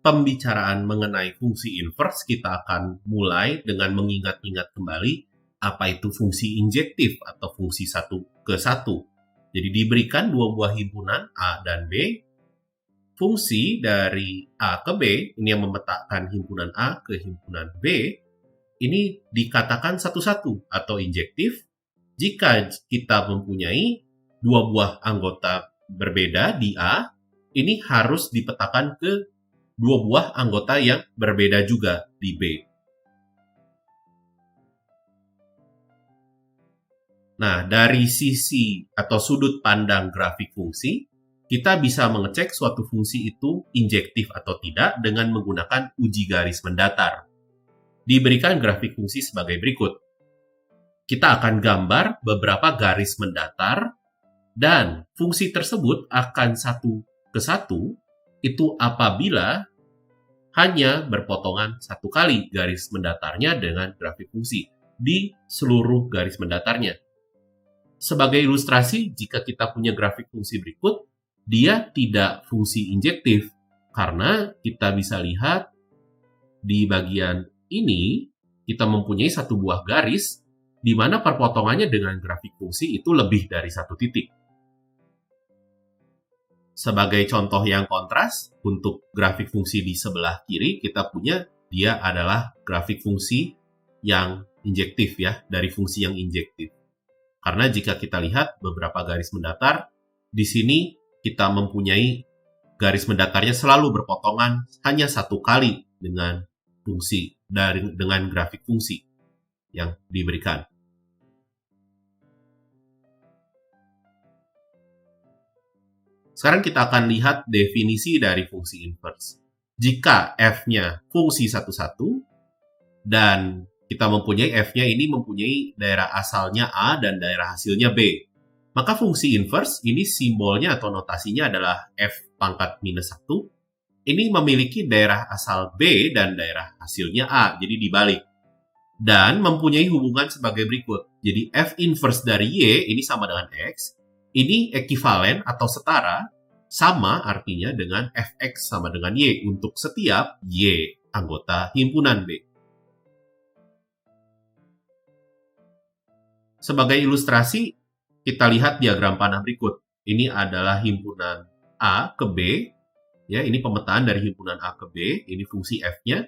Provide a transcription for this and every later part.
pembicaraan mengenai fungsi inverse, kita akan mulai dengan mengingat-ingat kembali apa itu fungsi injektif atau fungsi satu ke satu. Jadi diberikan dua buah himpunan A dan B, fungsi dari A ke B, ini yang memetakan himpunan A ke himpunan B, ini dikatakan satu-satu atau injektif jika kita mempunyai dua buah anggota berbeda di A, ini harus dipetakan ke dua buah anggota yang berbeda juga di B. Nah, dari sisi atau sudut pandang grafik fungsi, kita bisa mengecek suatu fungsi itu injektif atau tidak dengan menggunakan uji garis mendatar. Diberikan grafik fungsi sebagai berikut. Kita akan gambar beberapa garis mendatar, dan fungsi tersebut akan satu ke satu itu apabila hanya berpotongan satu kali garis mendatarnya dengan grafik fungsi di seluruh garis mendatarnya. Sebagai ilustrasi, jika kita punya grafik fungsi berikut, dia tidak fungsi injektif karena kita bisa lihat di bagian ini kita mempunyai satu buah garis di mana perpotongannya dengan grafik fungsi itu lebih dari satu titik. Sebagai contoh yang kontras, untuk grafik fungsi di sebelah kiri, kita punya dia adalah grafik fungsi yang injektif ya, dari fungsi yang injektif. Karena jika kita lihat beberapa garis mendatar, di sini kita mempunyai garis mendatarnya selalu berpotongan hanya satu kali dengan fungsi, dengan grafik fungsi yang diberikan. Sekarang kita akan lihat definisi dari fungsi inverse. Jika f-nya fungsi satu-satu, dan kita mempunyai f-nya ini mempunyai daerah asalnya A dan daerah hasilnya B, maka fungsi inverse ini simbolnya atau notasinya adalah f pangkat minus 1. Ini memiliki daerah asal B dan daerah hasilnya A, jadi dibalik. Dan mempunyai hubungan sebagai berikut. Jadi f inverse dari Y ini sama dengan X. Ini ekivalen atau setara, sama artinya dengan fx sama dengan Y untuk setiap Y anggota himpunan B. Sebagai ilustrasi, kita lihat diagram panah berikut. Ini adalah himpunan A ke B. Ya, ini pemetaan dari himpunan A ke B. Ini fungsi f-nya.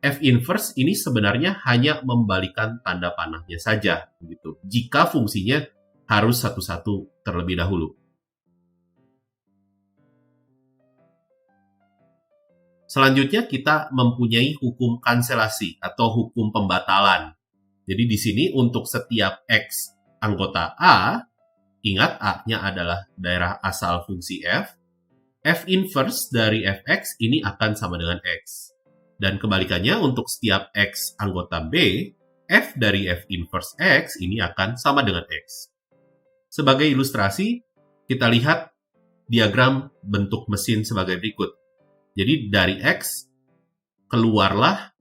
F inverse ini sebenarnya hanya membalikan tanda panahnya saja, gitu. Jika fungsinya harus satu-satu terlebih dahulu. Selanjutnya kita mempunyai hukum kanselasi atau hukum pembatalan. Jadi di sini untuk setiap X anggota A, ingat A-nya adalah daerah asal fungsi F, F inverse dari Fx ini akan sama dengan X. Dan kebalikannya untuk setiap X anggota B, F dari F inverse X ini akan sama dengan X. Sebagai ilustrasi, kita lihat diagram bentuk mesin sebagai berikut. Jadi dari X, keluarlah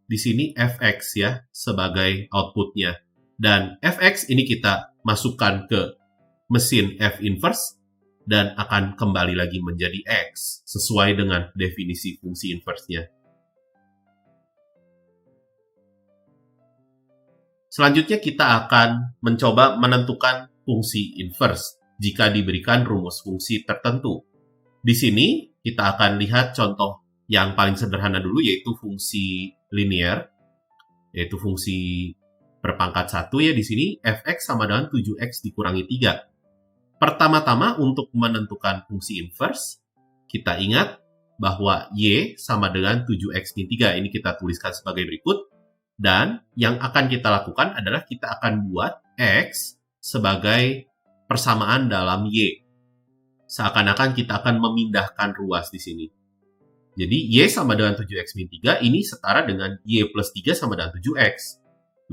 di sini Fx ya, sebagai outputnya. Dan Fx ini kita masukkan ke mesin F inverse, dan akan kembali lagi menjadi X, sesuai dengan definisi fungsi inverse-nya. Selanjutnya kita akan mencoba menentukan fungsi inverse jika diberikan rumus fungsi tertentu. Di sini kita akan lihat contoh yang paling sederhana dulu, yaitu fungsi linear, yaitu fungsi berpangkat 1 ya di sini, fx sama dengan 7x dikurangi 3. Pertama-tama untuk menentukan fungsi inverse, kita ingat bahwa y sama dengan 7x min 3. Ini kita tuliskan sebagai berikut. Dan yang akan kita lakukan adalah kita akan buat X sebagai persamaan dalam Y. Seakan-akan kita akan memindahkan ruas di sini. Jadi Y sama dengan 7X min 3 ini setara dengan Y plus 3 sama dengan 7X.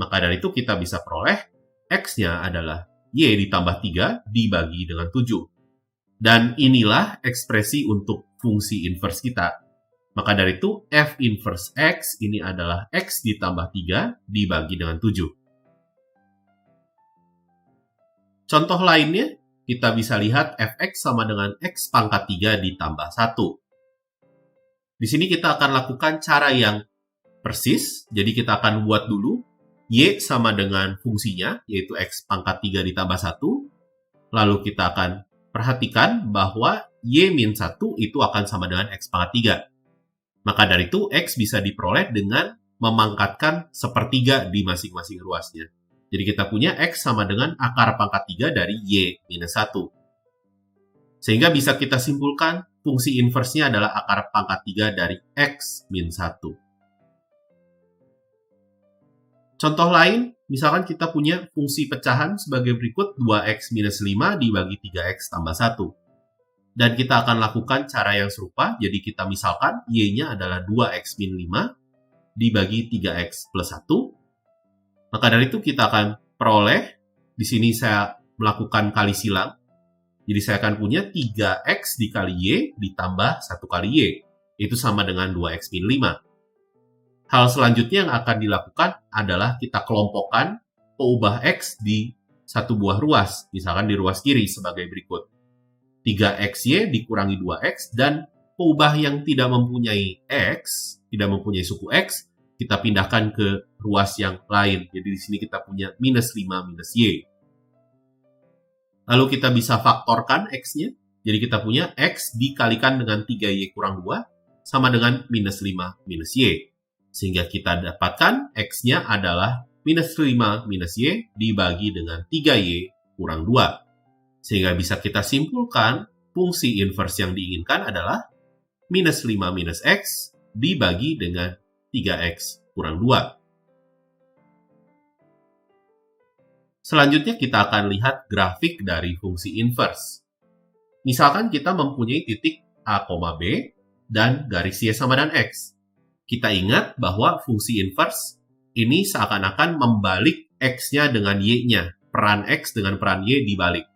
Maka dari itu kita bisa peroleh X-nya adalah Y ditambah 3 dibagi dengan 7. Dan inilah ekspresi untuk fungsi inverse kita. Maka dari itu, F inverse X ini adalah X ditambah 3 dibagi dengan 7. Contoh lainnya, kita bisa lihat Fx sama dengan X pangkat 3 ditambah 1. Di sini kita akan lakukan cara yang persis, jadi kita akan buat dulu Y sama dengan fungsinya, yaitu X pangkat 3 ditambah 1, lalu kita akan perhatikan bahwa Y-1 itu akan sama dengan X pangkat 3. Maka dari itu, X bisa diperoleh dengan memangkatkan sepertiga di masing-masing ruasnya. Jadi kita punya X sama dengan akar pangkat 3 dari Y-1. Sehingga bisa kita simpulkan fungsi inversnya adalah akar pangkat 3 dari X-1. Contoh lain, misalkan kita punya fungsi pecahan sebagai berikut 2x minus 5 dibagi 3x tambah 1. Dan kita akan lakukan cara yang serupa, jadi kita misalkan y-nya adalah 2x min 5 dibagi 3x plus 1. Maka dari itu kita akan peroleh, di sini saya melakukan kali silang, jadi saya akan punya 3x dikali y ditambah 1 kali y, itu sama dengan 2x min 5. Hal selanjutnya yang akan dilakukan adalah kita kelompokkan peubah X di satu buah ruas, misalkan di ruas kiri sebagai berikut. 3XY dikurangi 2X, dan peubah yang tidak mempunyai X, tidak mempunyai suku X, kita pindahkan ke ruas yang lain. Jadi di sini kita punya minus 5 minus Y. Lalu kita bisa faktorkan X-nya, jadi kita punya X dikalikan dengan 3Y kurang 2, sama dengan minus 5 minus Y. Sehingga kita dapatkan X-nya adalah minus 5 minus Y dibagi dengan 3Y kurang 2. Sehingga bisa kita simpulkan fungsi inverse yang diinginkan adalah minus 5 minus X dibagi dengan 3X kurang 2. Selanjutnya kita akan lihat grafik dari fungsi inverse. Misalkan kita mempunyai titik A, B dan garis Y sama dengan X. Kita ingat bahwa fungsi inverse ini seakan-akan membalik X-nya dengan Y-nya. Peran X dengan peran Y dibalik.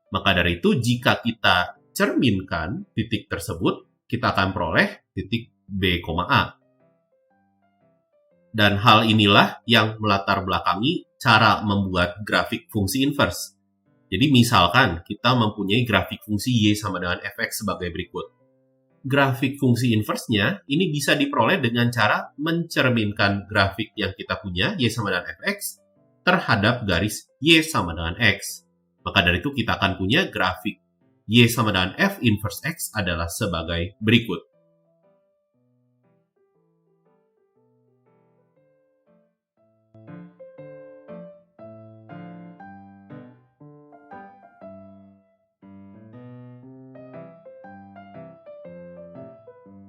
Maka dari itu, jika kita cerminkan titik tersebut, kita akan peroleh titik B, A. Dan hal inilah yang melatar belakangi cara membuat grafik fungsi inverse. Jadi misalkan kita mempunyai grafik fungsi Y sama dengan fx sebagai berikut. Grafik fungsi inverse-nya ini bisa diperoleh dengan cara mencerminkan grafik yang kita punya, Y sama dengan fx, terhadap garis Y sama dengan X. Maka dari itu kita akan punya grafik Y sama dengan F inverse X adalah sebagai berikut.